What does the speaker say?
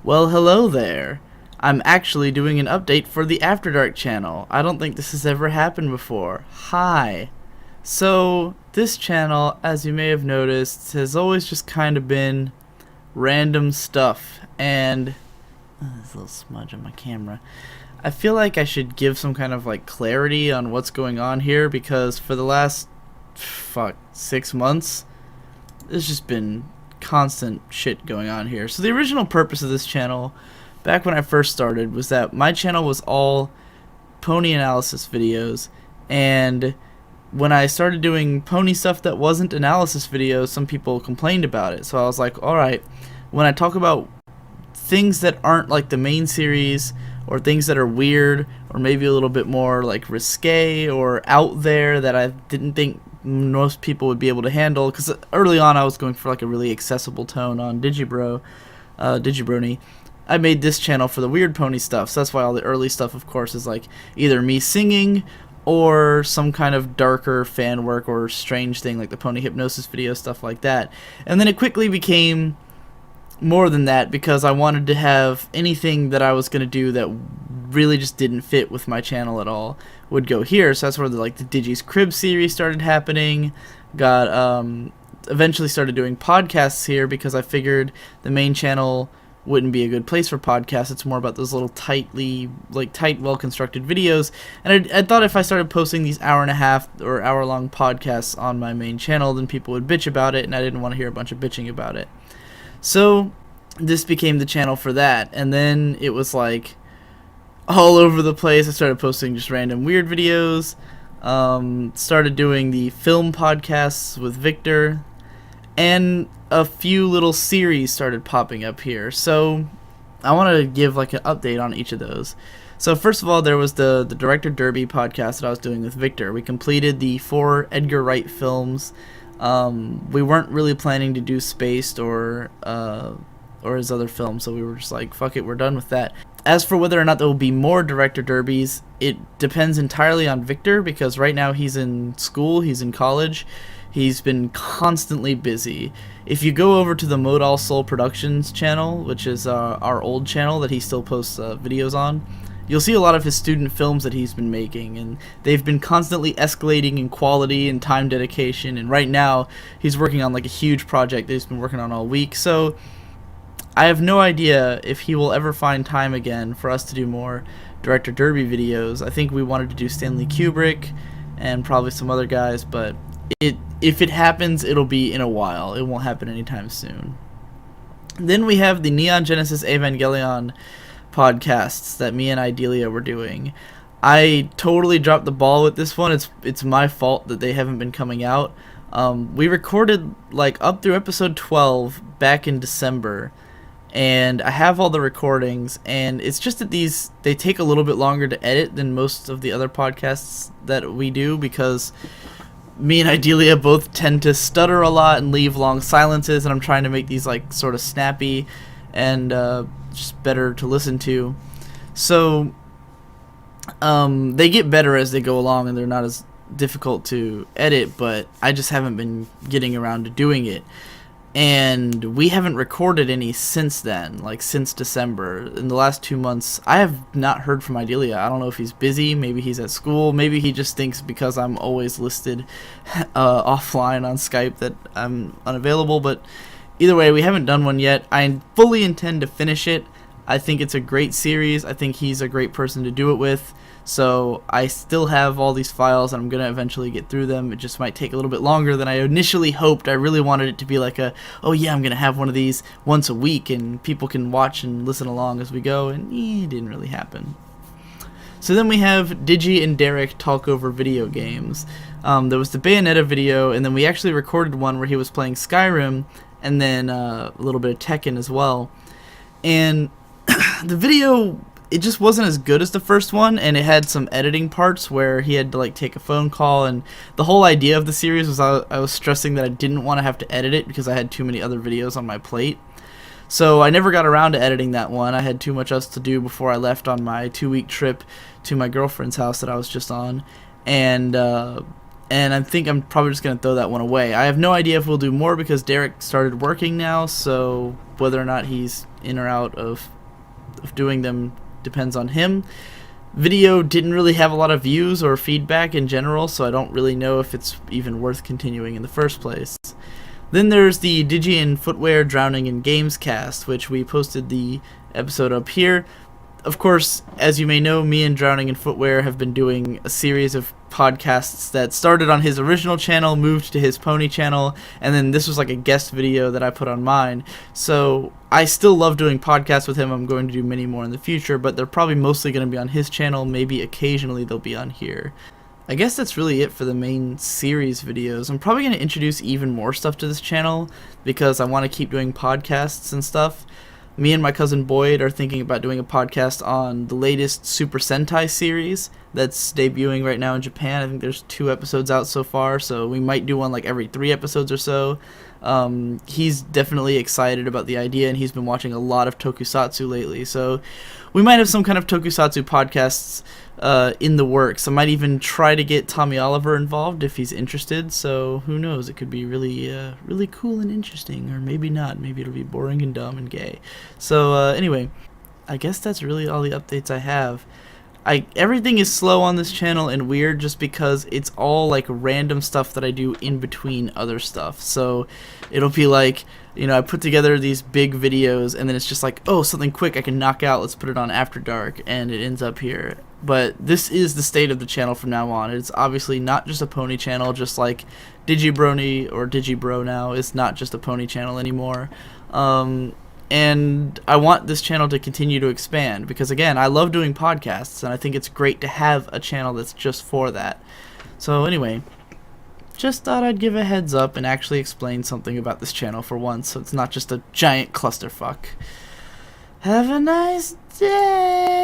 Well, hello there. I'm actually doing an update for the After Dark channel. I don't think this has ever happened before. Hi. So, this channel, as you may have noticed, has always just kind of been random stuff. And there's a little smudge on my camera. I feel like I should give some kind of clarity on what's going on here because for the last 6 months, there's just been constant shit going on here. So the original purpose of this channel, back when I first started, was that my channel was all pony analysis videos, and when I started doing pony stuff that wasn't analysis videos, some people complained about it. So I was like, alright, when I talk about things that aren't like the main series, or things that are weird, or maybe a little bit more risque or out there that I didn't think most people would be able to handle, because early on I was going for a really accessible tone on Digibrony. I made this channel for the weird pony stuff, so that's why all the early stuff, of course, is either me singing or some kind of darker fan work or strange thing like the pony hypnosis video, stuff like that. And then it quickly became more than that because I wanted to have anything that I was going to do that really just didn't fit with my channel at all would go here. So that's where the Digi's Crib series started happening. Eventually started doing podcasts here because I figured the main channel wouldn't be a good place for podcasts. It's more about those little tight, well-constructed videos. And I thought if I started posting these hour-and-a-half or hour-long podcasts on my main channel, then people would bitch about it, and I didn't want to hear a bunch of bitching about it. So this became the channel for that, and then it was all over the place. I started posting just random weird videos, started doing the film podcasts with Victor, and a few little series started popping up here. So I want to give an update on each of those. So first of all, there was the Director Derby podcast that I was doing with Victor. We completed the 4 Edgar Wright films. We weren't really planning to do Spaced or his other films, so we were just fuck it, we're done with that. As for whether or not there will be more Director Derbies, it depends entirely on Victor, because right now he's in school, he's in college, he's been constantly busy. If you go over to the Modal Soul Productions channel, which is our old channel that he still posts videos on, you'll see a lot of his student films that he's been making, and they've been constantly escalating in quality and time dedication, and right now he's working on a huge project that he's been working on all week. So I have no idea if he will ever find time again for us to do more Director Derby videos. I think we wanted to do Stanley Kubrick and probably some other guys, but if it happens, it'll be in a while. It won't happen anytime soon. Then we have the Neon Genesis Evangelion podcasts that me and Idelia were doing. I totally dropped the ball with this one. It's my fault that they haven't been coming out. We recorded up through episode 12 back in December, and I have all the recordings, and it's just that they take a little bit longer to edit than most of the other podcasts that we do, because me and Idelia both tend to stutter a lot and leave long silences, and I'm trying to make these sort of snappy and just better to listen to. So they get better as they go along, and they're not as difficult to edit, but I just haven't been getting around to doing it. And we haven't recorded any since then, since December. In the last 2 months, I have not heard from Idelia. I don't know if he's busy, maybe he's at school, maybe he just thinks because I'm always listed offline on Skype that I'm unavailable, but either way, we haven't done one yet. I fully intend to finish it. I think it's a great series. I think he's a great person to do it with. So I still have all these files, and I'm going to eventually get through them. It just might take a little bit longer than I initially hoped. I really wanted it to be oh yeah, I'm going to have one of these once a week, and people can watch and listen along as we go, and it didn't really happen. So then we have Digi and Derek talk over video games. There was the Bayonetta video, and then we actually recorded one where he was playing Skyrim, and then a little bit of Tekken as well. And the video, it just wasn't as good as the first one, and it had some editing parts where he had to take a phone call, and the whole idea of the series was I was stressing that I didn't want to have to edit it because I had too many other videos on my plate. So I never got around to editing that one. I had too much else to do before I left on my 2-week trip to my girlfriend's house that I was just on, and and I think I'm probably just going to throw that one away. I have no idea if we'll do more because Derek started working now, so whether or not he's in or out of doing them depends on him. Video didn't really have a lot of views or feedback in general, so I don't really know if it's even worth continuing in the first place. Then there's the Digi and Footwear Drowning in Games cast, which we posted the episode up here. Of course, as you may know, me and Drowning in Footwear have been doing a series of podcasts that started on his original channel, moved to his pony channel, and then this was like a guest video that I put on mine. So I still love doing podcasts with him. I'm going to do many more in the future, but they're probably mostly going to be on his channel. Maybe occasionally they'll be on here. I guess that's really it for the main series videos. I'm probably going to introduce even more stuff to this channel because I want to keep doing podcasts and stuff. Me and my cousin Boyd are thinking about doing a podcast on the latest Super Sentai series that's debuting right now in Japan. I think there's 2 episodes out so far, so we might do one like every 3 episodes or so. He's definitely excited about the idea, and he's been watching a lot of tokusatsu lately, so we might have some kind of tokusatsu podcasts in the works. I might even try to get Tommy Oliver involved if he's interested, so who knows, it could be really cool and interesting, or maybe not. Maybe it'll be boring and dumb and gay. So anyway, I guess that's really all the updates I have. Everything is slow on this channel and weird just because it's all like random stuff that I do in between other stuff. So it'll be like, you know, I put together these big videos and then it's just like, oh, something quick I can knock out, let's put it on After Dark, and it ends up here. But this is the state of the channel from now on. It's obviously not just a pony channel, just like Digibrony or Digibro now is not just a pony channel anymore. And I want this channel to continue to expand because, again, I love doing podcasts, and I think it's great to have a channel that's just for that. So anyway, just thought I'd give a heads up and actually explain something about this channel for once, so it's not just a giant clusterfuck. Have a nice day!